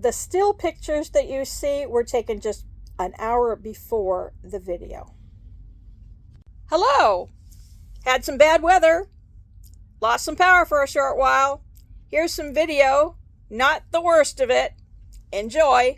the still pictures that you see were taken just an hour before the video. Hello! Had some bad weather. Lost some power for a short while. Here's some video. Not the worst of it. Enjoy!